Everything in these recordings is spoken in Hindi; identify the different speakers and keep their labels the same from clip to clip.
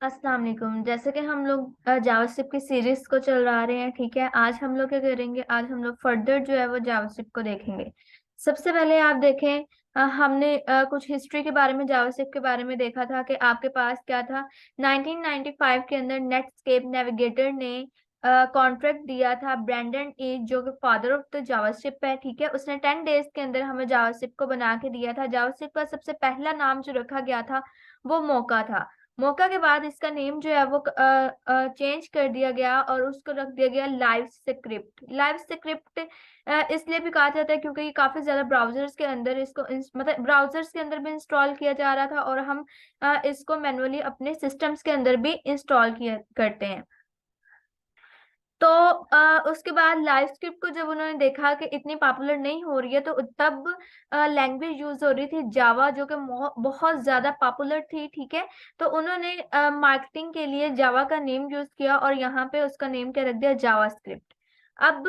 Speaker 1: अस्सलाम वालेकुम। जैसे कि हम लोग जावास्क्रिप्ट की सीरीज को चला रहे हैं, ठीक है। आज हम लोग क्या करेंगे, आज हम लोग फर्दर जो है वो जावास्क्रिप्ट को देखेंगे। सबसे पहले आप देखें, हमने कुछ हिस्ट्री के बारे में, जावास्क्रिप्ट के बारे में देखा था कि आपके पास क्या था। 1995 के अंदर नेटस्केप नेविगेटर ने कॉन्ट्रैक्ट दिया था ब्रैंडन ए, जो कि फादर ऑफ द जावास्क्रिप्ट है, ठीक है। उसने 10 डेज के अंदर हमें जावास्क्रिप्ट को बना के दिया था। जावास्क्रिप्ट का सबसे पहला नाम जो रखा गया था वो मौका था। मौका के बाद इसका नेम जो है वो चेंज कर दिया गया और उसको रख दिया गया लाइव स्क्रिप्ट। लाइव स्क्रिप्ट इसलिए भी कहा जाता है क्योंकि ये काफी ज्यादा ब्राउजर्स के अंदर इसको मतलब ब्राउजर्स के अंदर भी इंस्टॉल किया जा रहा था, और हम इसको मैनुअली अपने सिस्टम्स के अंदर भी इंस्टॉल किया करते हैं। तो उसके बाद लाइव स्क्रिप्ट को जब उन्होंने देखा कि इतनी पॉपुलर नहीं हो रही है, तो तब लैंग्वेज यूज हो रही थी जावा, जो कि बहुत ज्यादा पॉपुलर थी, ठीक है। तो उन्होंने मार्केटिंग के लिए जावा का नेम यूज किया और यहाँ पे उसका नेम क्या रख दिया, जावा स्क्रिप्ट। अब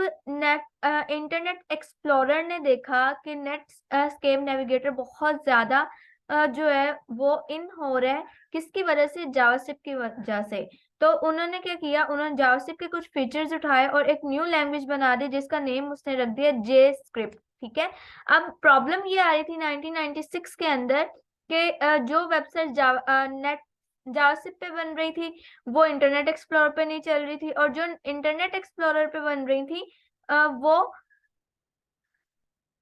Speaker 1: इंटरनेट एक्सप्लोरर ने देखा कि नेट स्केप नेविगेटर बहुत ज्यादा जो है वो इन हो रहा है। किसकी वजह से, जावास्क्रिप्ट की वजह से। तो उन्होंने क्या किया, उन्होंने जावास्क्रिप्ट के कुछ फीचर्स उठाए और एक न्यू लैंग्वेज बना दी जिसका नेम उसने रख दिया जे स्क्रिप्ट, ठीक है। अब प्रॉब्लम ये आ रही थी 1996 के अंदर कि जो वेबसाइट नेट जावास्क्रिप्ट पे बन रही थी वो इंटरनेट एक्सप्लोरर पे नहीं चल रही थी, और जो इंटरनेट एक्सप्लोरर पे बन रही थी वो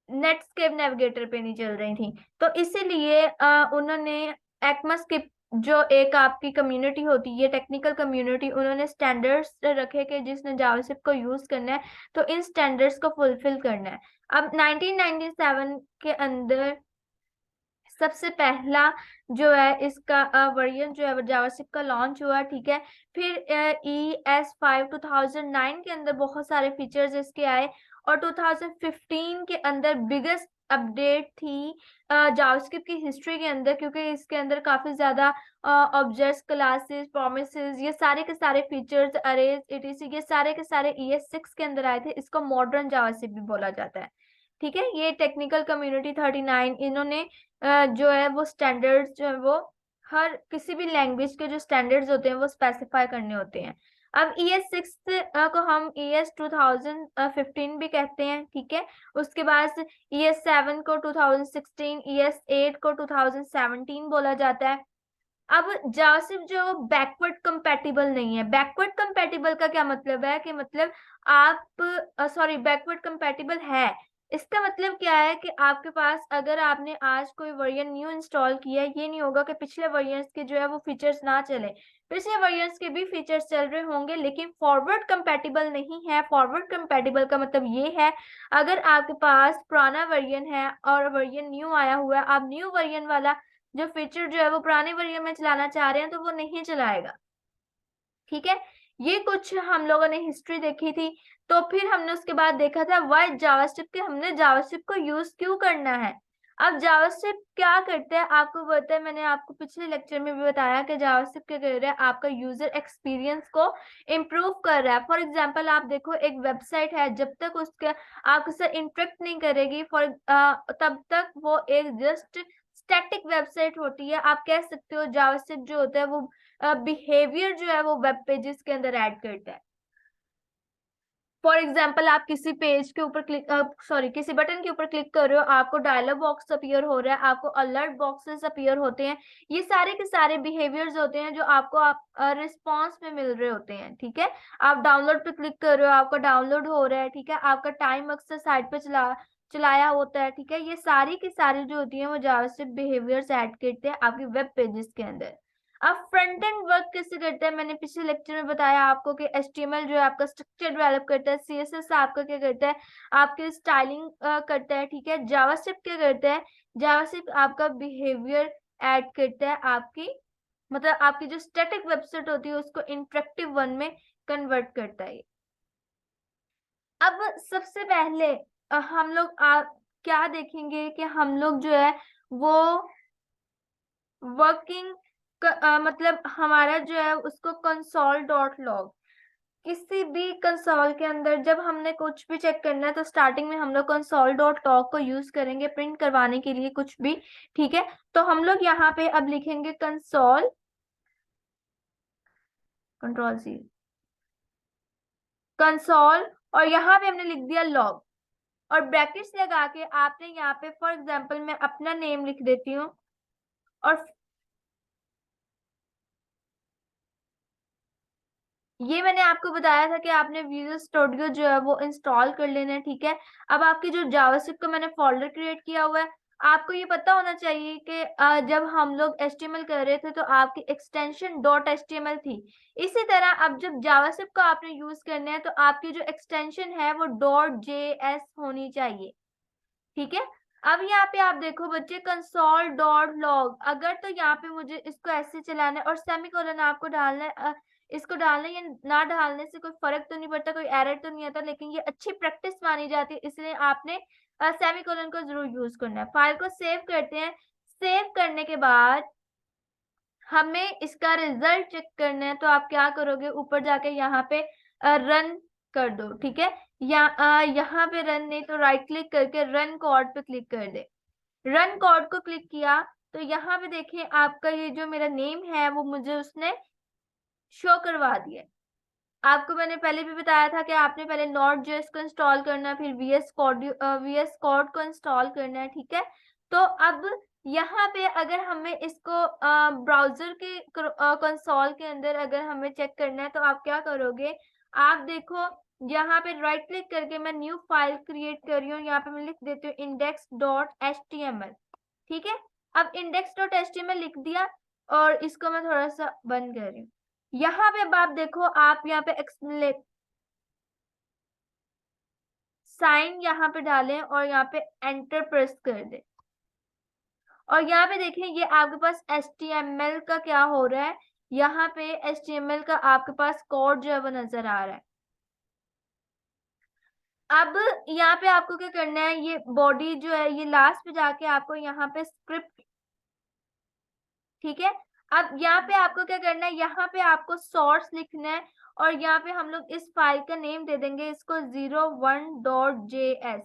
Speaker 1: नेटस्केप नेविगेटर पे नहीं चल रही थी। तो इसीलिए उन्होंने एक्मास्क्रिप्ट, जो एक आपकी कम्युनिटी होती है, टेक्निकल कम्युनिटी, उन्होंने स्टैंडर्ड्स रखे कि जिसने जावास्क्रिप्ट को यूज करना है तो इन स्टैंडर्ड्स को फुलफिल करना है। अब 1997 के अंदर सबसे पहला जो है इसका वर्जन जो है जावास्क्रिप्ट का लॉन्च हुआ, ठीक है। फिर ES5 2009 के अंदर बहुत सारे फीचर्स इसके आए, और 2015 के अंदर बिगेस्ट अपडेट थी जावास्क्रिप्ट की हिस्ट्री के अंदर, क्योंकि इसके अंदर काफी ज्यादा ऑब्जेक्ट्स, क्लासेस, प्रोमिसेस, ये सारे के सारे फीचर्स, अरेज, etc, ये सारे के सारे ES6 के अंदर आए थे। इसको मॉडर्न जावास्क्रिप्ट भी बोला जाता है, ठीक है। ये टेक्निकल कम्युनिटी 39 इन्होंने जो है वो स्टैंडर्ड्स जो है वो हर किसी भी लैंग्वेज के जो स्टैंडर्ड्स होते हैं वो स्पेसिफाई करने होते हैं। अब ES6 को हम ES 2015 भी कहते हैं, ठीक है। उसके बाद ES7 को 2016, ES8 को 2017 बोला जाता है। अब जावास्क्रिप्ट जो बैकवर्ड कंपैटिबल नहीं है। बैकवर्ड कंपैटिबल का क्या मतलब है कि मतलब आप सॉरी, बैकवर्ड कंपैटिबल है। इसका मतलब क्या है कि आपके पास अगर आपने आज कोई वर्जन न्यू इंस्टॉल किया है, ये नहीं होगा कि पिछले वर्जन्स के जो है वो फीचर्स ना चले। पिछले वर्जन्स के भी फीचर्स चल रहे होंगे, लेकिन फॉरवर्ड कंपैटिबल नहीं है। फॉरवर्ड कंपैटिबल का मतलब ये है, अगर आपके पास पुराना वर्जन है और वर्जन न्यू आया हुआ है, आप न्यू वर्जन वाला जो फीचर जो है वो पुराने वर्जन में चलाना चाह रहे हैं तो वो नहीं चलाएगा, ठीक है। ये कुछ हम लोगों ने हिस्ट्री देखी थी। तो फिर हमने उसके बाद देखा था वाई जावास्क्रिप्ट के, हमने जावास्क्रिप्ट को यूज क्यों करना है। अब जावास्क्रिप्ट क्या करता है आपको पता है, मैंने आपको पिछले लेक्चर में भी बताया कि जावास्क्रिप्ट क्या कर रहा है, आपका यूजर एक्सपीरियंस को इम्प्रूव कर रहा है। फॉर एग्जांपल आप देखो, एक वेबसाइट है, जब तक उसके आपके साथ इंटरेक्ट नहीं करेगी तब तक वो एक जस्ट स्टैटिक वेबसाइट होती है। आप कह सकते हो जावास्क्रिप्ट जो होता है वो बिहेवियर जो है वो वेब पेजेस के अंदर ऐड करता है। फॉर एग्जाम्पल आप किसी पेज के ऊपर क्लिक सॉरी किसी बटन के ऊपर क्लिक कर रहे हो, आपको डायलॉग बॉक्स अपीयर हो रहा है, आपको अलर्ट बॉक्सेस अपीयर होते हैं। ये सारे के सारे बिहेवियर्स होते हैं जो आपको आप रिस्पॉन्स में मिल रहे होते हैं, ठीक है। आप डाउनलोड पे क्लिक कर रहे हो, आपका डाउनलोड हो रहा है, ठीक है। आपका टाइम अक्सर साइट पे चलाया होता है, ठीक है। ये सारी की सारी जो होती है वो जावास्क्रिप्ट बिहेवियर्स ऐड करते हैं आपके वेब पेजेस के अंदर। अब फ्रंट एंड वर्क कैसे करता है, मैंने पिछले लेक्चर में बताया आपको कि HTML जो है आपका स्ट्रक्चर डेवलप करता है, CSS आपका क्या करता है, आपके स्टाइलिंग करता है, ठीक है। जावास्क्रिप्ट क्या करता है, जावास्क्रिप्ट आपका बिहेवियर ऐड करता है, आपकी मतलब आपकी जो स्टैटिक वेबसाइट होती है उसको इंटरेक्टिव वन में कन्वर्ट करता है। अब सबसे पहले हम लोग क्या देखेंगे कि हम लोग जो है वो वर्किंग मतलब हमारा जो है उसको कंसोल डॉट लॉग, किसी भी कंसोल के अंदर जब हमने कुछ भी चेक करना है तो स्टार्टिंग में हम लोग कंसोल डॉट लॉग को यूज करेंगे प्रिंट करवाने के लिए कुछ भी, ठीक है। तो हम लोग यहाँ पे अब लिखेंगे कंसोल कंट्रोल C, कंसोल, और यहाँ पे हमने लिख दिया लॉग, और ब्रैकेट्स लगा के आपने यहाँ पे फॉर एग्जांपल मैं अपना नेम लिख देती हूँ, और ये मैंने आपको बताया था कि आपने विजुअल स्टूडियो जो है वो इंस्टॉल कर लेना है, ठीक है। अब आपकी जो जावास्क्रिप्ट का मैंने फोल्डर क्रिएट किया हुआ है, आपको ये पता होना चाहिए कि जब हम लोग HTML कर रहे थे तो आपकी एक्सटेंशन .html थी। इसी तरह अब जब जावास्क्रिप्ट को आपने यूज करना है तो आपकी जो एक्सटेंशन है वो .js होनी चाहिए, ठीक है। अब यहाँ पे आप देखो बच्चे, कंसोल डॉट लॉग, अगर तो यहाँ पे मुझे इसको ऐसे चलाना है और सेमीकोलन आपको डालना है। इसको डालने या ना डालने से कोई फर्क तो नहीं पड़ता, कोई एरर तो नहीं आता, लेकिन ये अच्छी प्रैक्टिस मानी जाती है, इसलिए आपने सेमीकोलन को जरूर यूज करना है। फाइल को सेव करते हैं। सेव करने के बाद हमें इसका रिजल्ट चेक करना है, तो आप क्या करोगे, ऊपर जाके यहाँ पे रन कर दो, ठीक है। यहाँ पे रन नहीं तो राइट क्लिक करके रन कोड पे क्लिक कर दे। रन कोड को क्लिक किया तो यहाँ पे देखिए आपका ये जो मेरा नेम है वो मुझे उसने शो करवा दिया। आपको मैंने पहले भी बताया था कि आपने पहले Node.js को इंस्टॉल करना है, फिर VS कोड को इंस्टॉल करना है, ठीक है। तो अब यहाँ पे अगर हमें इसको ब्राउजर के कंसोल के अंदर अगर हमें चेक करना है तो आप क्या करोगे, आप देखो यहाँ पे राइट क्लिक करके मैं न्यू फाइल क्रिएट कर रही हूँ, यहाँ पे मैं लिख देती हूँ index.html, ठीक है। अब index.html लिख दिया और इसको मैं थोड़ा सा बंद कर रही हूँ। यहाँ पे अब आप देखो, आप यहाँ पे साइन यहाँ पे डालें और यहाँ पे एंटर प्रेस कर दें, और यहाँ पे देखें ये आपके पास HTML का क्या हो रहा है, यहाँ पे HTML का आपके पास कोड जो है वो नजर आ रहा है। अब यहाँ पे आपको क्या करना है, ये बॉडी जो है ये लास्ट पे जाके आपको यहाँ पे स्क्रिप्ट, ठीक है। अब यहाँ पे आपको क्या करना है, यहाँ पे आपको सोर्स लिखना है, और यहाँ पे हम लोग इस फाइल का नेम दे देंगे इसको 01.js।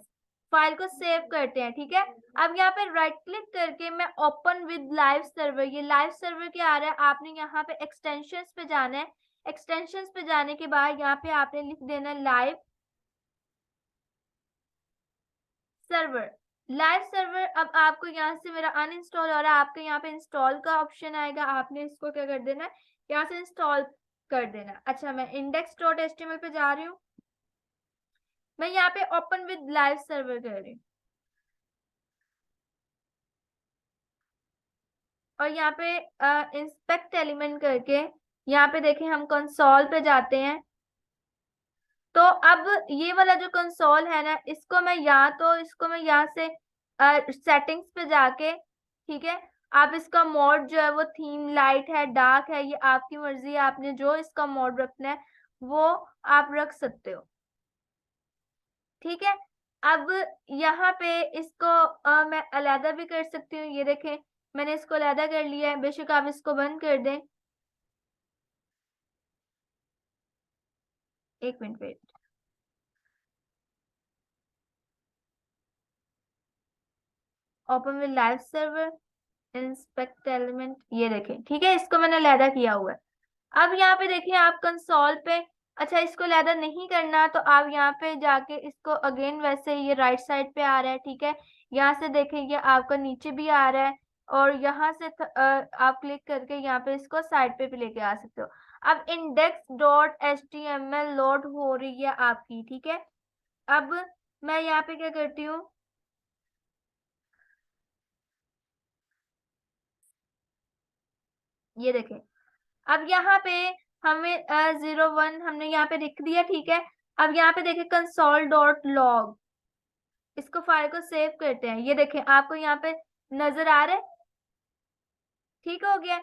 Speaker 1: फाइल को सेव करते हैं, ठीक है। अब यहाँ पे राइट क्लिक करके मैं ओपन विद लाइव सर्वर, ये लाइव सर्वर क्या आ रहा है, आपने यहाँ पे एक्सटेंशंस पे जाना है। एक्सटेंशंस पे जाने के बाद यहाँ पे आपने लिख देना लाइव सर्वर। लाइव सर्वर, अब आपको यहाँ से मेरा अनइंस्टॉल हो रहा है, आपके यहाँ पे इंस्टॉल का ऑप्शन आएगा, आपने इसको क्या कर देना है, यहाँ से इंस्टॉल कर देना। अच्छा, मैं index.html पे जा रही हूँ, मैं यहाँ पे ओपन विद लाइव सर्वर कर रही हूँ, और यहाँ पे इंस्पेक्ट एलिमेंट करके यहाँ पे देखें हम कंसोल पे जाते हैं। तो अब ये वाला जो कंसोल है ना, इसको मैं यहाँ से सेटिंग्स पे जाके, ठीक है, आप इसका मोड जो है वो थीम लाइट है डार्क है, ये आपकी मर्जी है, आपने जो इसका मोड रखना है वो आप रख सकते हो, ठीक है। अब यहाँ पे इसको मैं अलहदा भी कर सकती हूँ, ये देखें मैंने इसको अलहदा कर लिया है, बेशक आप इसको बंद कर दें। एक minute wait, open with live server, inspect element, ये देखें, ठीक है, इसको मैंने अलहदा किया हुआ है। अब यहाँ पे देखिए आप कंसोल पे, अच्छा इसको अलहदा नहीं करना तो आप यहाँ पे जाके इसको अगेन वैसे ये राइट साइड पे आ रहा है, ठीक है। यहाँ से देखें ये आपका नीचे भी आ रहा है, और यहाँ से आप क्लिक करके यहाँ पे इसको साइड पे भी लेके आ सकते हो। अब index.html लोड हो रही है आपकी, ठीक है। अब मैं यहाँ पे क्या करती हूँ, ये देखें, अब यहाँ पे हमें 01 हमने यहाँ पे लिख दिया, ठीक है। अब यहाँ पे देखें console.log, इसको फाइल को सेव करते हैं, ये देखें आपको यहाँ पे नजर आ रहा है, ठीक हो गया।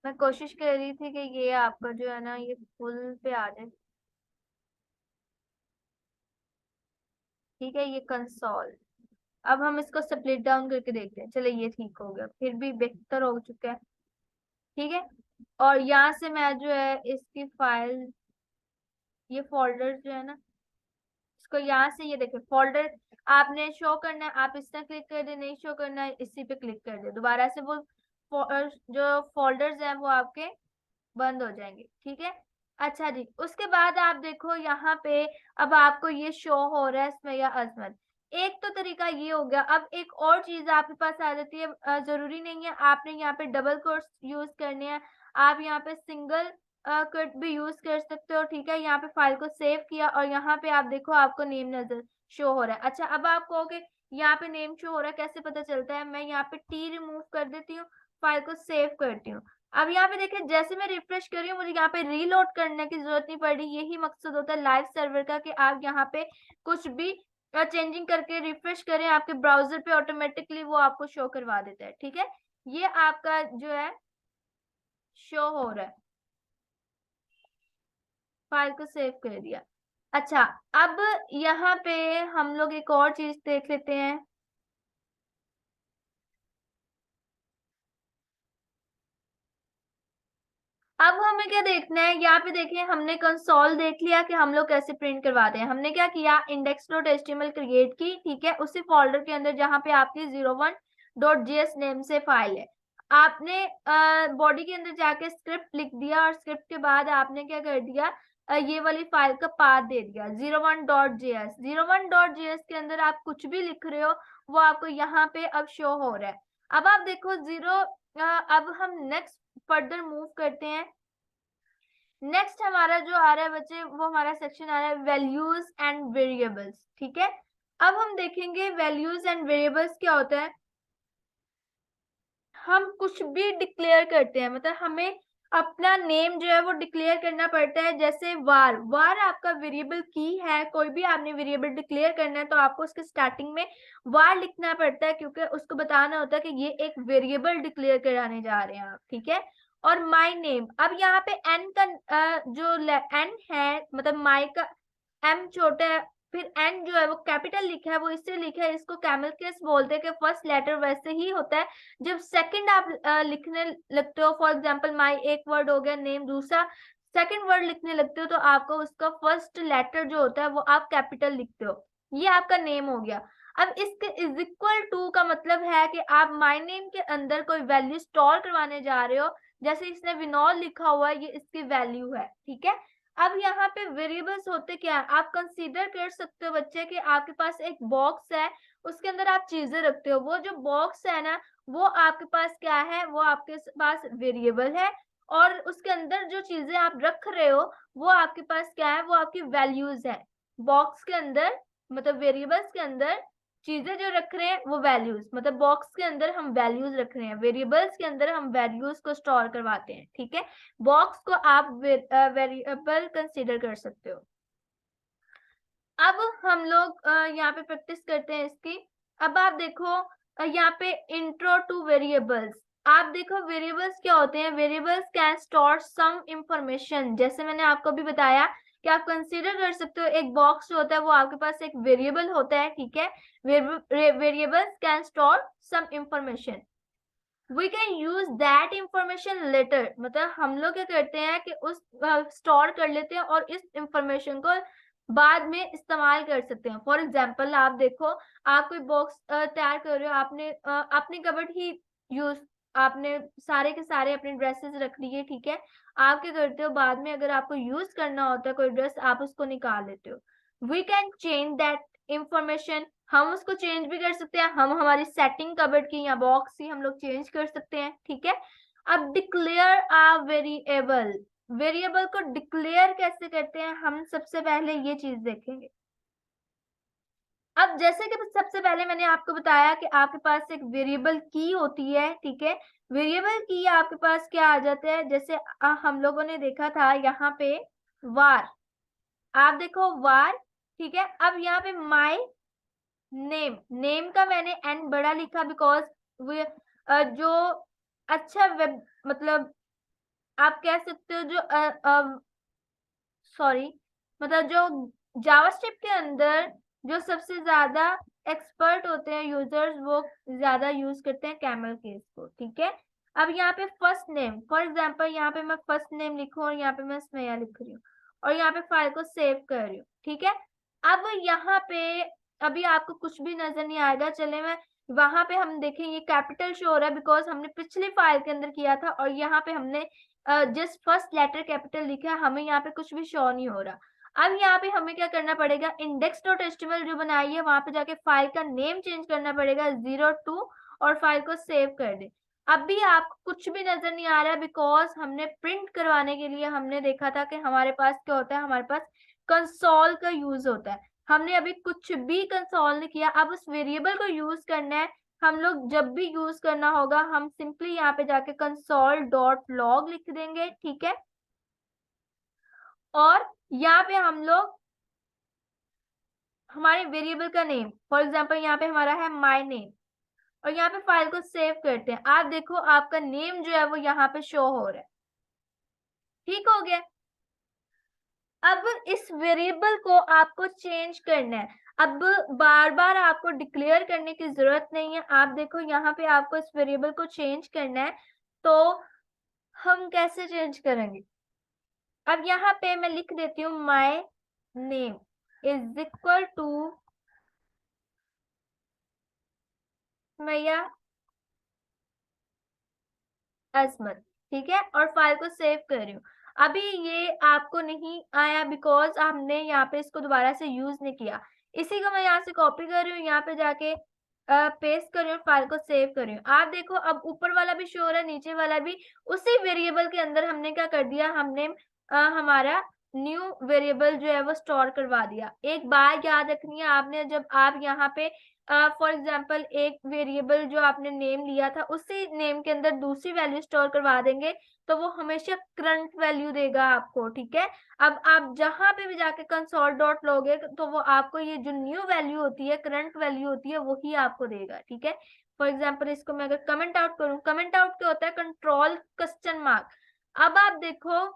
Speaker 1: मैं कोशिश कर रही थी कि ये आपका जो है ना ये फुल पे आ जाए। ठीक है, ये कंसोल। अब हम इसको स्प्लिट डाउन करके देखते हैं। चलो ये ठीक हो गया, फिर भी बेहतर हो चुका है। ठीक है, और यहाँ से मैं जो है इसकी फाइल, ये फोल्डर जो है ना, इसको यहाँ से ये देखे फोल्डर आपने शो करना है, आप इस तरह क्लिक कर दे, नहीं शो करना है इसी पे क्लिक कर दे, दोबारा से वो जो फोल्डर्स हैं वो आपके बंद हो जाएंगे। ठीक है, अच्छा जी, उसके बाद आप देखो यहाँ पे अब आपको ये शो हो रहा है इसमें या अजमत। एक तो तरीका ये हो गया। अब एक और चीज आपके पास आ जाती है, जरूरी नहीं है आपने यहाँ पे डबल कोट्स यूज करने हैं, आप यहाँ पे सिंगल कट भी यूज कर सकते हो। ठीक है, यहाँ पे फाइल को सेव किया और यहाँ पे आप देखो आपको नेम नजर शो हो रहा है। अच्छा, अब आप कहोगे यहाँ पे नेम शो हो रहा है कैसे पता चलता है? मैं यहाँ पे टी रिमूव कर देती हूँ, फाइल को सेव करती हूँ। अब यहाँ पे देखिए जैसे मैं रिफ्रेश कर रही हूँ मुझे यहाँ पे रीलोड करने की जरूरत नहीं पड़ रही। यही मकसद होता है लाइव सर्वर का कि आप यहाँ पे कुछ भी चेंजिंग करके रिफ्रेश करें, आपके ब्राउजर पे ऑटोमेटिकली वो आपको शो करवा देता है। ठीक है, ये आपका जो है शो हो रहा है, फाइल को सेव कर दिया। अच्छा, अब यहाँ पे हम लोग एक और चीज देख लेते हैं। अब हमें क्या देखना है, यहाँ पे देखिए हमने कंसोल देख लिया कि हम लोग कैसे प्रिंट करवाते हैं। हमने क्या किया, index.html क्रिएट की। ठीक है, उसी फोल्डर के अंदर जहाँ पे आपकी 01.js नेम से फाइल है, आपने बॉडी के अंदर जाके स्क्रिप्ट लिख दिया और स्क्रिप्ट के बाद आपने क्या कर दिया, ये वाली फाइल का पाथ दे दिया 01.js। 01.js के अंदर आप कुछ भी लिख रहे हो वो आपको यहाँ पे अब शो हो रहा है। अब आप देखो अब हम नेक्स्ट फर्दर मूव करते हैं। नेक्स्ट हमारा जो आ रहा है बच्चे, वो हमारा सेक्शन आ रहा है वैल्यूज एंड वेरिएबल्स। ठीक है, अब हम देखेंगे वैल्यूज एंड वेरिएबल्स क्या होता है। हम कुछ भी डिक्लेयर करते हैं, मतलब हमें अपना नेम जो है वो डिक्लेयर करना पड़ता है। जैसे वार, वार आपका वेरिएबल की है, कोई भी आपने वेरिएबल डिक्लेयर करना है तो आपको उसके स्टार्टिंग में वार लिखना पड़ता है, क्योंकि उसको बताना होता है कि ये एक वेरिएबल डिक्लेयर कराने जा रहे हैं आप। ठीक है, और माई नेम, अब यहाँ पे एन का जो एन है, मतलब माई का एम छोटा है, फिर एन जो है वो कैपिटल लिखा है, वो इससे लिखा है, इसको कैमल केस बोलते हैं कि फर्स्ट लेटर वैसे ही होता है जब सेकंड आप लिखने लगते हो। फॉर एग्जांपल माई एक वर्ड हो गया, नेम दूसरा, सेकंड वर्ड लिखने लगते हो तो आपको उसका फर्स्ट लेटर जो होता है वो आप कैपिटल लिखते हो। ये आपका नेम हो गया। अब इसके इज इक्वल टू का मतलब है कि आप माई नेम के अंदर कोई वैल्यू स्टोर करवाने जा रहे हो। जैसे इसने विनोद लिखा हुआ है, ये इसकी वैल्यू है। ठीक है, अब यहाँ पे वेरिएबल्स होते क्या है, आप कंसीडर कर सकते हो बच्चे कि आपके पास एक बॉक्स है, उसके अंदर आप चीजें रखते हो। वो जो बॉक्स है ना, वो आपके पास क्या है, वो आपके पास वेरिएबल है, और उसके अंदर जो चीजें आप रख रहे हो वो आपके पास क्या है, वो आपकी वैल्यूज है। बॉक्स के अंदर, मतलब वेरिएबल्स के अंदर चीजें जो रख रहे हैं वो वैल्यूज, मतलब बॉक्स के अंदर हम वैल्यूज रख रहे हैं, वेरिएबल्स के अंदर हम वैल्यूज को स्टोर करवाते हैं। ठीक है, बॉक्स को आप वेरिएबल कंसीडर कर सकते हो। अब हम लोग यहाँ पे प्रैक्टिस करते हैं इसकी। अब आप देखो यहाँ पे इंट्रो टू वेरिएबल्स, आप देखो वेरिएबल्स क्या होते हैं। Variables can store some information, जैसे मैंने आपको भी बताया कि आप कंसीडर कर सकते हो एक बॉक्स जो होता है वो आपके पास एक वेरिएबल होता है। ठीक है, variables can store some information, we can use that information later, मतलब हम लोग क्या करते हैं कि उस स्टोर कर लेते हैं और इस इंफॉर्मेशन को बाद में इस्तेमाल कर सकते हैं। फॉर एग्जाम्पल आप देखो, आप कोई बॉक्स तैयार कर रहे हो, आपने अपनी कबर्ड ही यूज, आपने सारे के सारे अपने ड्रेसेस रख लिए। ठीक है, आप क्या करते हो, बाद में अगर आपको यूज करना होता है कोई ड्रेस, आप उसको निकाल लेते हो। We can change that information, हम उसको चेंज भी कर सकते हैं, हम हमारी सेटिंग कबर्ड की या बॉक्स की हम लोग चेंज कर सकते हैं। ठीक है, अब डिक्लेयर अ वेरिएबल, वेरिएबल को डिक्लेयर कैसे करते हैं, हम सबसे पहले ये चीज देखेंगे। अब जैसे कि सबसे पहले मैंने आपको बताया कि आपके पास एक वेरिएबल की होती है। ठीक है, वेरिएबल की आपके पास क्या आ जाता है, जैसे हम लोगों ने देखा था यहाँ पे वार, आप देखो वार। ठीक है, अब यहाँ पे माई नेम, नेम का मैंने एन बड़ा लिखा बिकॉज वे जो अच्छा वेब, मतलब आप कह सकते हो जो सॉरी, मतलब जो जावास्क्रिप्ट के अंदर जो सबसे ज्यादा एक्सपर्ट होते हैं यूजर्स, वो ज्यादा यूज करते हैं कैमल केस को। ठीक है, अब यहाँ पे फर्स्ट नेम, फॉर एग्जांपल यहाँ पे मैं फर्स्ट नेम लिखूं और यहाँ पे मैं स्नेहा लिख रही हूँ और यहाँ पे फाइल को सेव कर रही हूँ। ठीक है, अब यहाँ पे अभी आपको कुछ भी नजर नहीं आएगा, चले मैं वहां पे हम देखें ये कैपिटल शो हो रहा है बिकॉज हमने पिछली फाइल के अंदर किया था और यहाँ पे हमने जस्ट फर्स्ट लेटर कैपिटल लिखा है, हमें यहाँ पे कुछ भी शो नहीं हो रहा। अब यहाँ पे हमें क्या करना पड़ेगा, index.html जो बनाई है वहां पे जाके फाइल का नेम चेंज करना पड़ेगा 02 और फाइल को सेव कर दे। अब भी आपको कुछ भी नजर नहीं आ रहा है बिकॉज हमने प्रिंट करवाने के लिए हमने देखा था कि हमारे पास क्या होता है, हमारे पास कंसोल का यूज होता है। हमने अभी कुछ भी कंसोल नहीं किया, अब उस वेरिएबल को यूज करना है। हम लोग जब भी यूज करना होगा हम सिंपली यहाँ पे जाके console.log लिख देंगे। ठीक है, और यहाँ पे हम लोग हमारे वेरिएबल का नेम, फॉर एग्जांपल यहाँ पे हमारा है माय नेम और यहाँ पे फाइल को सेव करते हैं। आप देखो आपका नेम जो है वो यहाँ पे शो हो रहा है। ठीक हो गया, अब इस वेरिएबल को आपको चेंज करना है। अब बार बार आपको डिक्लेयर करने की जरूरत नहीं है। आप देखो यहाँ पे आपको इस वेरिएबल को चेंज करना है, तो हम कैसे चेंज करेंगे। अब यहाँ पे मैं लिख देती हूँ my name is equal to Maiya Asmat. ठीक है, और फाइल को सेव कर रही हूँ। अभी ये आपको नहीं आया बिकॉज हमने यहाँ पे इसको दोबारा से यूज नहीं किया। इसी को मैं यहाँ से कॉपी कर रही हूँ, यहाँ पे जाके पेस्ट कर रही हूँ, फाइल को सेव कर रही हूँ। आप देखो अब ऊपर वाला भी शो हो रहा है, नीचे वाला भी। उसी वेरिएबल के अंदर हमने क्या कर दिया, हमने हमारा न्यू वेरिएबल जो है वो स्टोर करवा दिया। एक बात याद रखनी है आपने, जब आप यहाँ पे फॉर एग्जाम्पल एक वेरिएबल जो आपने नेम लिया था उसी नेम के अंदर दूसरी वैल्यू स्टोर करवा देंगे तो वो हमेशा करंट वैल्यू देगा आपको। ठीक है, अब आप जहां पे भी जाके कंसोल डॉट लोगे तो वो आपको ये जो न्यू वैल्यू होती है, करंट वैल्यू होती है, वही आपको देगा। ठीक है, फॉर एग्जाम्पल इसको मैं अगर कमेंट आउट करूं, कमेंट आउट क्या होता है, कंट्रोल क्वेश्चन मार्क। अब आप देखो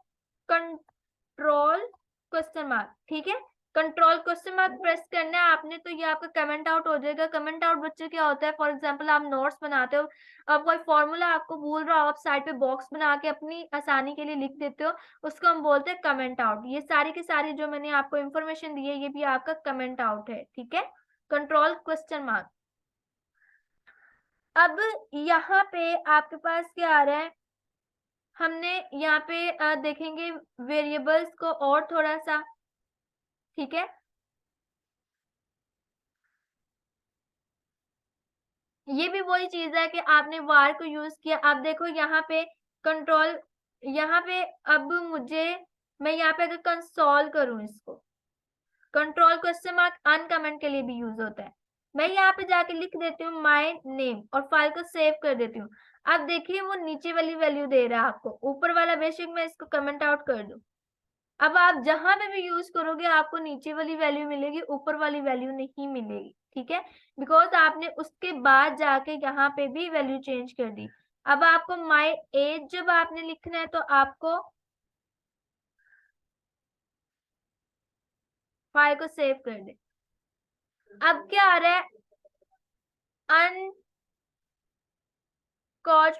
Speaker 1: कंट्रोल क्वेश्चन मार्क। ठीक है, कंट्रोल क्वेश्चन मार्क प्रेस करना है आपने तो ये आपका कमेंट आउट हो जाएगा। कमेंट आउट बच्चे क्या होता है, फॉर एग्जांपल आप नोट्स बनाते हो, अब कोई फॉर्मूला आपको भूल रहा हो, आप साइड पे बॉक्स बना के अपनी आसानी के लिए लिख देते हो, उसको हम बोलते हैं कमेंट आउट। ये सारी की सारी जो मैंने आपको इन्फॉर्मेशन दी है ये भी आपका कमेंट आउट है। ठीक है, कंट्रोल क्वेश्चन मार्क। अब यहाँ पे आपके पास क्या आ रहा है, हमने यहाँ पे देखेंगे वेरिएबल्स को और थोड़ा सा। ठीक है, ये भी वही चीज है कि आपने वार को यूज किया। आप देखो यहाँ पे कंट्रोल, यहाँ पे अब मुझे, मैं यहाँ पे अगर कंसोल करूं इसको, कंट्रोल क्वेश्चन मार्क अनकमेंट के लिए भी यूज होता है। मैं यहाँ पे जाके लिख देती हूँ माय नेम और फाइल को सेव कर देती हूँ। अब देखिए वो नीचे वाली वैल्यू दे रहा है आपको, ऊपर वाला बेशक मैं इसको कमेंट आउट कर दूं। अब आप जहां पे भी यूज करोगे आपको नीचे वाली वैल्यू मिलेगी, ऊपर वाली वैल्यू नहीं मिलेगी। ठीक है, बिकॉज आपने उसके बाद जाके यहाँ पे भी वैल्यू चेंज कर दी। अब आपको माय एज जब आपने लिखना है तो आपको फाइल को सेव कर दे। अब क्या आ रहा है, uncaught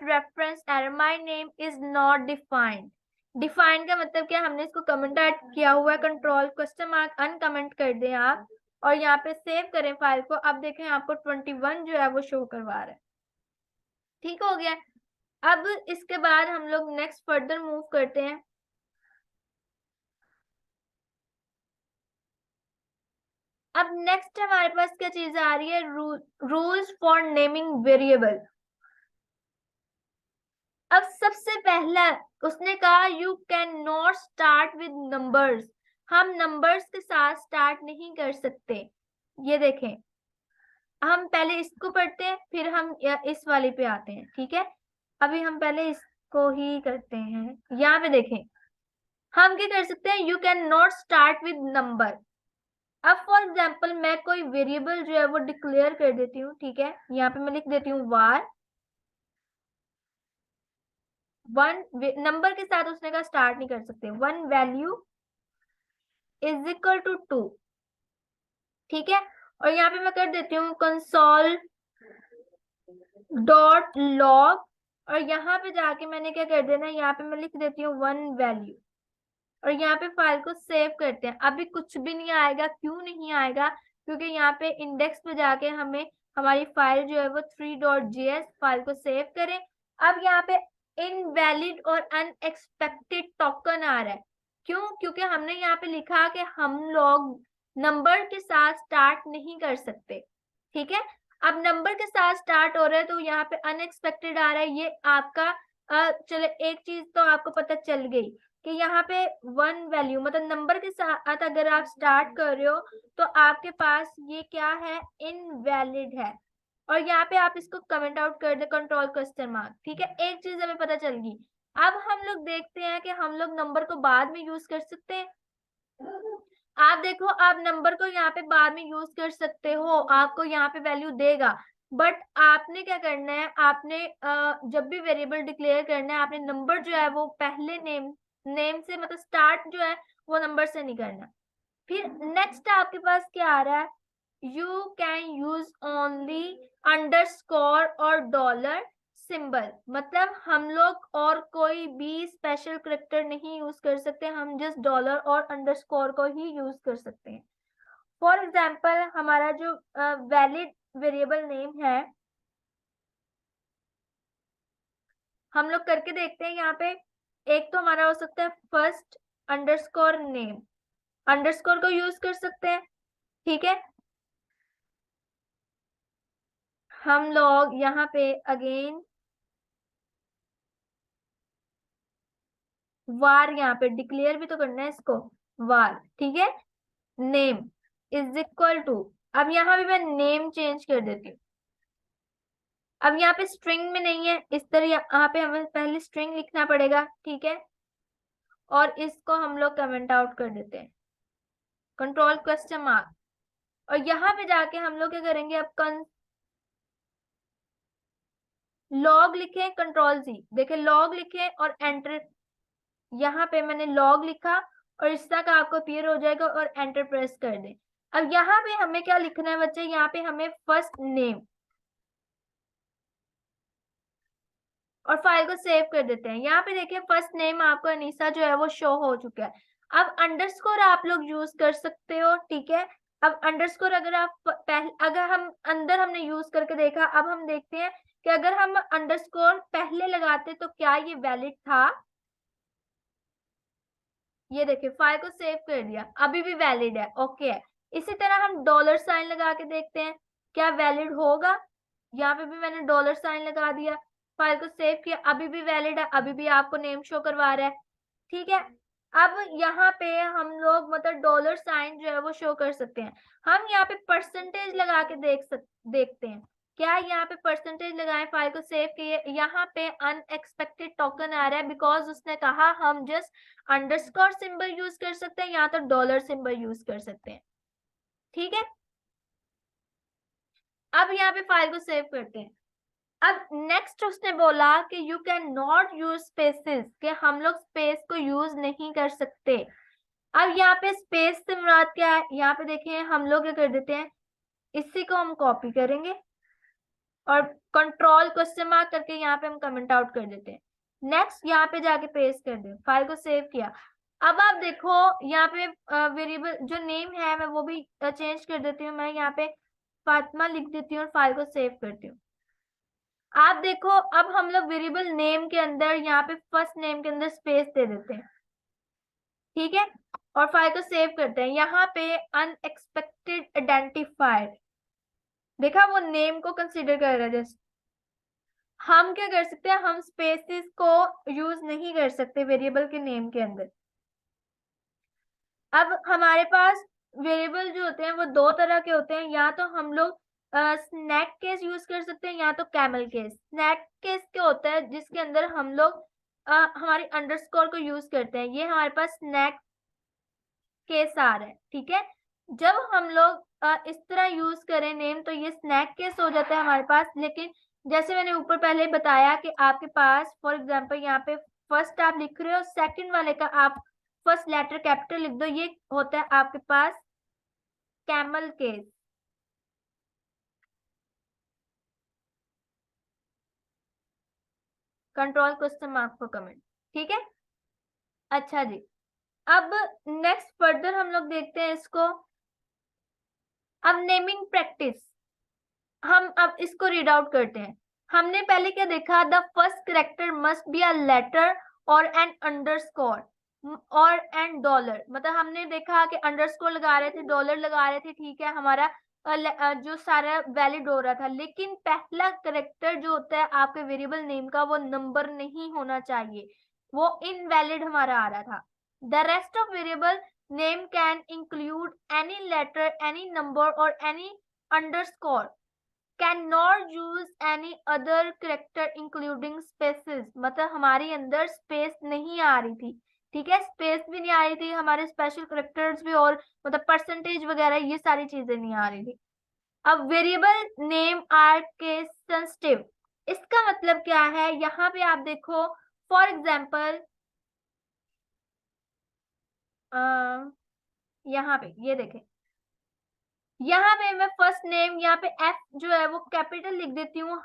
Speaker 1: reference error, my name is not defined. Define का मतलब क्या, हमने इसको कमेंट ऐड किया हुआ है, कंट्रोल क्वेश्चन मार्क अनकमेंट कर दें आप और यहाँ पे सेव करें फाइल को। अब देखें आपको 21 जो है वो शो करवा रहा है। ठीक हो गया, अब इसके बाद हम लोग नेक्स्ट फर्दर मूव करते हैं। अब नेक्स्ट हमारे पास क्या चीज आ रही है, रूल्स फॉर नेमिंग वेरिएबल। अब सबसे पहला उसने कहा you can not start with numbers, हम नंबर्स के साथ स्टार्ट नहीं कर सकते। ये देखें, हम पहले इसको पढ़ते हैं फिर हम इस वाले पे आते हैं। ठीक है, अभी हम पहले इसको ही करते हैं। यहाँ पे देखें, हम क्या कर सकते हैं, you can not start with number. अब फॉर एग्जाम्पल मैं कोई वेरिएबल जो है वो डिक्लेयर कर देती हूँ। ठीक है, यहाँ पे मैं लिख देती हूँ वार वन, नंबर के साथ उसने कहा स्टार्ट नहीं कर सकते, one value is equal to 2। ठीक है, और यहाँ पे मैं कर देती हूँ कंसोल डॉट लॉग, और यहाँ पे जाके मैंने क्या कर देना, यहाँ पे मैं लिख देती हूँ 1 वैल्यू, और यहाँ पे फाइल को सेव करते हैं। अभी कुछ भी नहीं आएगा, क्यों नहीं आएगा, क्योंकि यहाँ पे इंडेक्स पे जाके हमें हमारी फाइल जो है वो 3.js फाइल को सेव करें। अब यहाँ पे इनवैलिड और अनएक्सपेक्टेड टोकन आ रहा है, क्यों, क्योंकि हमने यहाँ पे लिखा कि हम लोग नंबर के साथ स्टार्ट नहीं कर सकते। ठीक है, अब नंबर के साथ स्टार्ट हो रहा है तो यहाँ पे अनएक्सपेक्टेड आ रहा है। ये आपका चलो एक चीज तो आपको पता चल गई कि यहाँ पे 1 वैल्यू मतलब नंबर के साथ अगर आप स्टार्ट कर रहे हो तो आपके पास ये क्या है, इनवैलिड है। और यहाँ पे आप इसको कमेंट आउट कर दे, कंट्रोल क्वेश्चन मार्क। ठीक है, एक चीज हमें पता चल गई। अब हम लोग देखते हैं कि हम लोग नंबर को बाद में यूज कर सकते हैं। आप देखो, आप नंबर को यहाँ पे बाद में यूज कर सकते हो, आपको यहाँ पे वैल्यू देगा, बट आपने क्या करना है, आपने जब भी वेरिएबल डिक्लेयर करना है, आपने नंबर जो है वो पहले नेम से मतलब स्टार्ट जो है वो नंबर से नहीं करना। फिर नेक्स्ट आपके पास क्या आ रहा है, you can use only underscore और डॉलर सिंबल, मतलब हम लोग और कोई भी स्पेशल करेक्टर नहीं यूज कर सकते, हम जस्ट डॉलर और अंडरस्कोर को ही यूज कर सकते हैं। फॉर एग्जाम्पल हमारा जो वैलिड वेरिएबल नेम है, हम लोग करके देखते हैं। यहाँ पे एक तो हमारा हो सकता है फर्स्ट अंडरस्कोर नेम, अंडरस्कोर को यूज कर सकते हैं। ठीक है, हम लोग यहाँ पे अगेन वार, यहाँ पे डिक्लेयर भी तो करना है इसको, वार। ठीक है, नेम इज इक्वल टू, अब यहाँ पे मैं नेम चेंज कर देती हूँ। अब यहाँ पे स्ट्रिंग में नहीं है, इस तरह यहाँ पे हमें पहले स्ट्रिंग लिखना पड़ेगा। ठीक है, और इसको हम लोग कमेंट आउट कर देते हैं, कंट्रोल क्वेश्चन मार्क। और यहाँ पे जाके हम लोग क्या करेंगे, अब लॉग लिखे, कंट्रोल जी, देखे लॉग लिखे और एंटर, यहाँ पे मैंने लॉग लिखा और इस तक आपको क्लियर हो जाएगा, और एंटर प्रेस कर दें। अब यहाँ पे हमें क्या लिखना है बच्चे, यहाँ पे हमें फर्स्ट नेम, और फाइल को सेव कर देते हैं। यहाँ पे देखिए फर्स्ट नेम आपको अनीसा जो है वो शो हो चुका है। अब अंडरस्कोर आप लोग यूज कर सकते हो। ठीक है, अब अंडरस्कोर अगर आप पहले, अगर हम अंदर हमने यूज करके देखा, अब हम देखते हैं कि अगर हम अंडरस्कोर पहले लगाते तो क्या ये वैलिड था। ये देखिए फाइल को सेव कर दिया, अभी भी वैलिड है, ओके है। इसी तरह हम डॉलर साइन लगा के देखते हैं क्या वैलिड होगा। यहाँ पे भी मैंने डॉलर साइन लगा दिया, फाइल को सेव किया, अभी भी वैलिड है, अभी भी आपको नेम शो करवा रहा है। ठीक है, अब यहाँ पे हम लोग मतलब डॉलर साइन जो है वो शो कर सकते हैं। हम यहाँ पे परसेंटेज लगा के देखते हैं क्या, यहाँ पे परसेंटेज लगाएं, फाइल को सेव किए, यहाँ पे अनएक्सपेक्टेड टोकन आ रहा है बिकॉज उसने कहा हम जस्ट अंडरस्कोर सिंबल यूज कर सकते हैं या तो डॉलर सिंबल यूज कर सकते हैं। ठीक है, अब यहाँ पे फाइल को सेव करते हैं। अब नेक्स्ट उसने बोला कि you can not use spaces, कि हम लोग स्पेस को यूज नहीं कर सकते। अब यहाँ पे स्पेस से मुराद क्या है, यहाँ पे देखिए हम लोग क्या कर देते हैं, इसी को हम कॉपी करेंगे और कंट्रोल क्वेश्चन मार्क करके यहाँ पे हम कमेंट आउट कर देते हैं। नेक्स्ट यहाँ पे जाके पेस्ट कर दे, फाइल को सेव किया। अब आप देखो यहाँ पे वेरिएबल जो नेम है मैं वो भी चेंज कर देती हूँ, मैं यहाँ पे फातिमा लिख देती हूँ और फाइल को सेव करती हूँ। आप देखो अब हम लोग वेरिएबल नेम के अंदर यहाँ पे फर्स्ट नेम के अंदर स्पेस दे देते हैं। ठीक है, और फाइल को सेव करते हैं। यहाँ पे अनएक्सपेक्टेड आइडेंटिफायर, देखा वो नेम को कंसीडर कर रहा है। जस्ट हम क्या कर सकते हैं, हम स्पेसेस को यूज नहीं कर सकते वेरिएबल के नेम के अंदर। अब हमारे पास वेरिएबल जो होते हैं वो दो तरह के होते हैं, या तो हम लोग स्नैक केस यूज कर सकते हैं या तो कैमल केस। स्नैक केस क्या होता है, जिसके अंदर हम लोग हमारी अंडरस्कोर को यूज करते हैं, ये हमारे पास स्नैक केस आ रहा है। ठीक है, जब हम लोग इस तरह यूज करें नेम तो ये स्नैक केस हो जाता है हमारे पास। लेकिन जैसे मैंने ऊपर पहले बताया कि आपके पास फॉर एग्जांपल यहाँ पे फर्स्ट आप लिख रहे हो, सेकंड वाले का आप फर्स्ट लेटर कैपिटल लिख दो, ये होता है आपके पास camel case. Control question mark for comment, ठीक है। अच्छा जी, अब नेक्स्ट फर्दर हम लोग देखते हैं इसको। अब नेमिंग प्रैक्टिस, हम अब इसको रीड आउट करते हैं। हमने पहले क्या देखा, the first character must be a letter और एन अंडरस्कोर और एन डॉलर, मतलब हमने देखा कि अंडरस्कोर लगा रहे थे, डॉलर लगा रहे थे, ठीक है, हमारा जो सारा वैलिड हो रहा था। लेकिन पहला करेक्टर जो होता है आपके वेरिएबल नेम का, वो नंबर नहीं होना चाहिए, वो इनवैलिड हमारा आ रहा था। The rest of variable name can include any letter, any number और any underscore, can not use any other character including spaces, मतलब हमारे अंदर स्पेस नहीं आ रही थी, ठीक है, स्पेस भी नहीं आ रही थी, हमारे स्पेशल करेक्टर्स भी, और मतलब परसेंटेज वगैरह ये सारी चीजें नहीं आ रही थी। अब variable name are case sensitive, इसका मतलब क्या है, यहाँ पे आप देखो, फॉर एग्जाम्पल यहाँ पे ये देखें, यहाँ पे मैं फर्स्ट नेम, यहाँ पे एफ जो है वो कैपिटल लिख देती हूँ,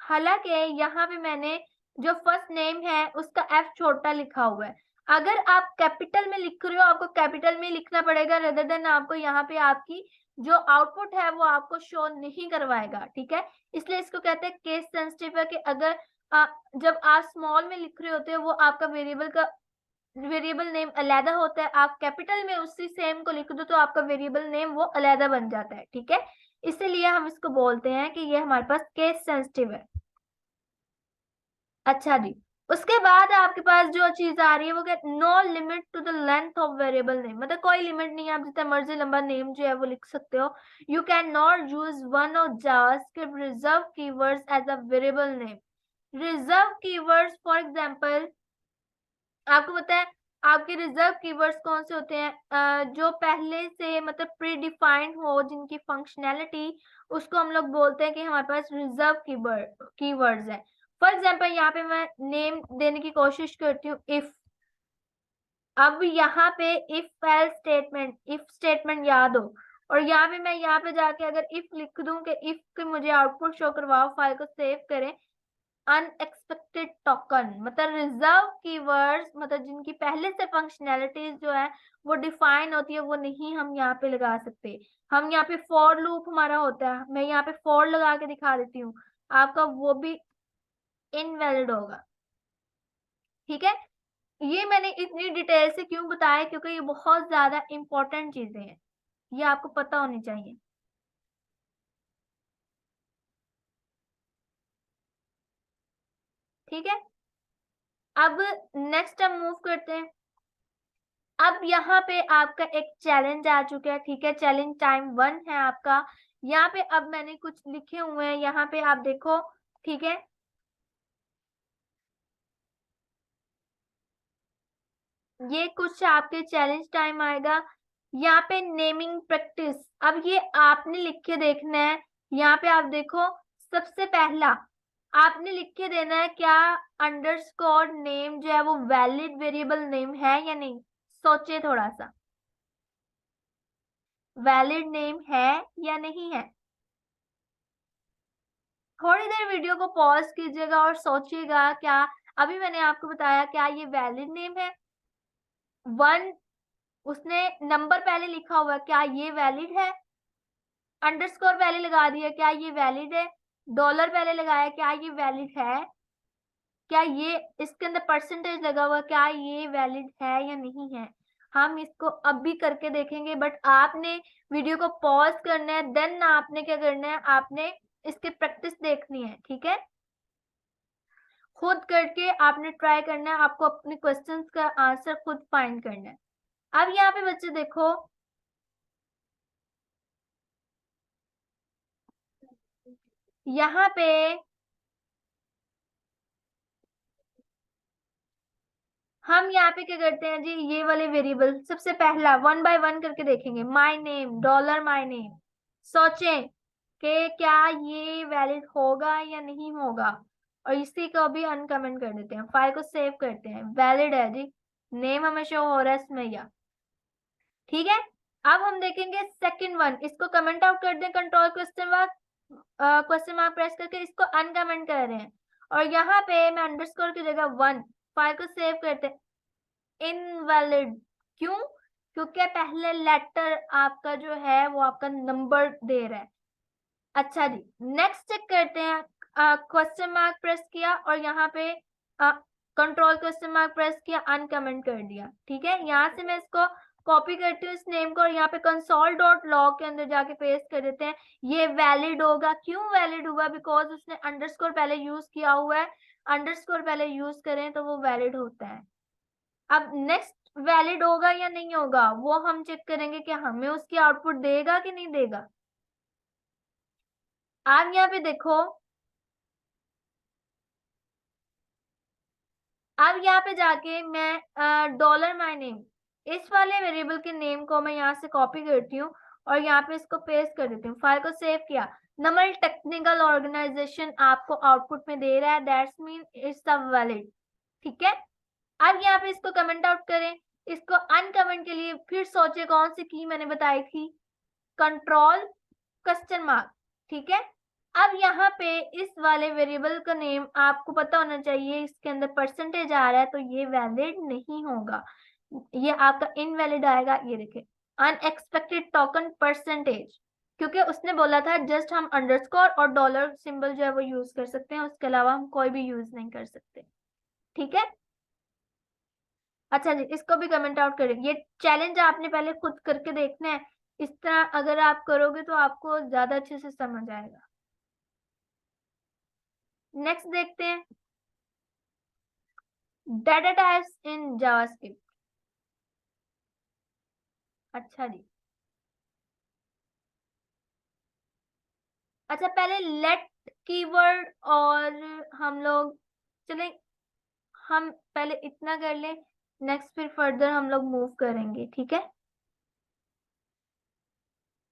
Speaker 1: हालांकि यहाँ पे मैंने जो फर्स्ट नेम है उसका एफ छोटा लिखा हुआ है। अगर आप कैपिटल में लिख रहे हो, आपको कैपिटल में लिखना पड़ेगा, रेदर देन आपको यहाँ पे आपकी जो आउटपुट है वो आपको शो नहीं करवाएगा, ठीक है। इसलिए इसको कहते हैं केस सेंसिटिव है, कि अगर जब आप स्मॉल में लिख रहे होते हो, वो आपका वेरिएबल नेम अलग होता है, आप कैपिटल में उसी सेम को लिख दो तो आपका वेरिएबल नेम वो अलग बन जाता है, ठीक है। इसीलिए हम इसको बोलते हैं कि ये हमारे पास केस सेंसिटिव है। अच्छा जी, उसके बाद आपके पास जो चीज आ रही है वो क्या, no limit to the length of variable name, मतलब कोई लिमिट नहीं है, आप जितना मर्जी लंबा नेम जो है वो लिख सकते हो। You can not use one of JavaScript reserve keywords as a variable name. Reserve keywords for example, आपको पता है आपके रिजर्व कीवर्ड्स कौन से होते हैं, जो पहले से मतलब प्री डिफाइंड हो, जिनकी फंक्शनैलिटी, उसको हम लोग बोलते हैं कि हमारे पास रिजर्व कीवर्ड्स है। फॉर एग्जाम्पल यहाँ पे मैं नेम देने की कोशिश करती हूँ, इफ। अब यहाँ पे if else statement, if statement याद हो, और यहाँ पे मैं यहाँ पे जाके अगर इफ लिख दूं कि इफ के मुझे आउटपुट शो करवाओ, फाइल को सेव करें, अनएक्सपेक्टेड टोकन, मतलब रिजर्व कीवर्ड्स, मतलब जिनकी पहले से फंक्शनैलिटीज जो है वो डिफाइन होती है, वो नहीं हम यहाँ पे लगा सकते। हम यहाँ पे फॉर लूप हमारा होता है, मैं यहाँ पे फॉर लगा के दिखा देती हूँ, आपका वो भी इनवैलिड होगा, ठीक है। ये मैंने इतनी डिटेल से क्यों बताया, क्योंकि ये बहुत ज्यादा इंपॉर्टेंट चीजें हैं, ये आपको पता होनी चाहिए, ठीक है। अब नेक्स्ट हम मूव करते हैं। अब यहाँ पे आपका एक चैलेंज आ चुका है, ठीक है, चैलेंज टाइम 1 है आपका। यहाँ पे अब मैंने कुछ लिखे हुए हैं, यहाँ पे आप देखो, ठीक है, ये कुछ आपके चैलेंज टाइम आएगा। यहाँ पे नेमिंग प्रैक्टिस, अब ये आपने लिख के देखना है। यहाँ पे आप देखो, सबसे पहला आपने लिख के देना है, क्या अंडरस्कोर नेम जो है वो वैलिड वेरिएबल नेम है या नहीं। सोचे थोड़ा सा, वैलिड नेम है या नहीं है। थोड़ी देर वीडियो को पॉज कीजिएगा और सोचिएगा, क्या अभी मैंने आपको बताया क्या ये वैलिड नेम है। 1, उसने नंबर पहले लिखा हुआ है, क्या ये वैलिड है। अंडरस्कोर पहले लगा दिया, क्या ये वैलिड है। डॉलर पहले लगाया, क्या ये वैलिड है। क्या ये इसके अंदर परसेंटेज लगा हुआ, क्या ये वैलिड है या नहीं है। हम इसको अब भी करके देखेंगे, बट आपने वीडियो को पॉज करना है, देन आपने क्या करना है, आपने इसकी प्रैक्टिस देखनी है, ठीक है। खुद करके आपने ट्राई करना है, आपको अपने क्वेश्चंस का आंसर खुद फाइंड करना है। अब यहाँ पे बच्चे देखो, यहाँ पे हम यहाँ पे क्या करते हैं जी, ये वाले वेरिएबल सबसे पहला 1 बाय 1 करके देखेंगे। My name, dollar my name, सोचें कि क्या ये वैलिड होगा या नहीं होगा, और इसी को भी अनकमेंट कर देते हैं, फाइल को सेव करते हैं, वैलिड है जी, नेम हमें शो हो रहा है इसमें, या ठीक है। अब हम देखेंगे सेकंड वन, इसको कमेंट आउट कर दें, कंट्रोल क्वेश्चन मार्क प्रेस करके इसको अनकमेंट कर रहे हैं, और यहाँ पे मैं अंडरस्कोर की जगह 1, फाइल को सेव करते हैं। इनवैलिड क्यों? क्योंकि पहले लेटर आपका जो है वो आपका नंबर दे रहा है। अच्छा जी, नेक्स्ट चेक करते हैं। क्वेश्चन मार्क प्रेस किया और यहाँ पे कंट्रोल क्वेश्चन मार्क प्रेस किया, अनकमेंट कर दिया। ठीक है, यहाँ से मैं इसको कॉपी करती हूँ इस नेम को और यहाँ पे console.log के अंदर जाके पेस्ट कर देते हैं। ये वैलिड होगा। क्यों वैलिड हुआ? बिकॉज उसने अंडरस्कोर पहले यूज किया हुआ है। अंडरस्कोर पहले यूज करें तो वो वैलिड होता है। अब नेक्स्ट वैलिड होगा या नहीं होगा वो हम चेक करेंगे कि हमें उसकी आउटपुट देगा कि नहीं देगा। आप यहाँ पे देखो, अब यहाँ पे जाके मैं डॉलर माई नेम, इस वाले वेरिएबल के नेम को मैं यहाँ से कॉपी करती हूँ और यहाँ पे इसको पेस्ट कर देती हूँ। फाइल को सेव किया। नमल टेक्निकल ऑर्गेनाइजेशन आपको आउटपुट में दे रहा है, that's mean it's a valid. ठीक है, अब यहाँ पे इसको कमेंट आउट करें। इसको अनकमेंट के लिए फिर सोचे कौन सी की मैंने बताई थी, कंट्रोल क्वेश्चन मार्क। ठीक है, अब यहाँ पे इस वाले वेरिएबल का नेम आपको पता होना चाहिए, इसके अंदर परसेंटेज आ रहा है तो ये वैलिड नहीं होगा, ये आपका इनवैलिड आएगा। ये देखिए, अनएक्सपेक्टेड टोकन परसेंटेज, क्योंकि उसने बोला था जस्ट हम अंडरस्कोर और डॉलर सिंबल जो है वो यूज कर सकते हैं, उसके अलावा हम कोई भी यूज नहीं कर सकते। ठीक है, अच्छा जी, इसको भी कमेंट आउट करें। ये चैलेंज आपने पहले खुद करके देखना है। इस तरह अगर आप करोगे तो आपको ज्यादा अच्छे से समझ आएगा। नेक्स्ट देखते हैं, डाटा टाइप्स इन जावास्क्रिप्ट। अच्छा जी, अच्छा पहले लेट कीवर्ड और हम लोग चले, हम पहले इतना कर लें, नेक्स्ट फिर फर्दर हम लोग मूव करेंगे। ठीक है,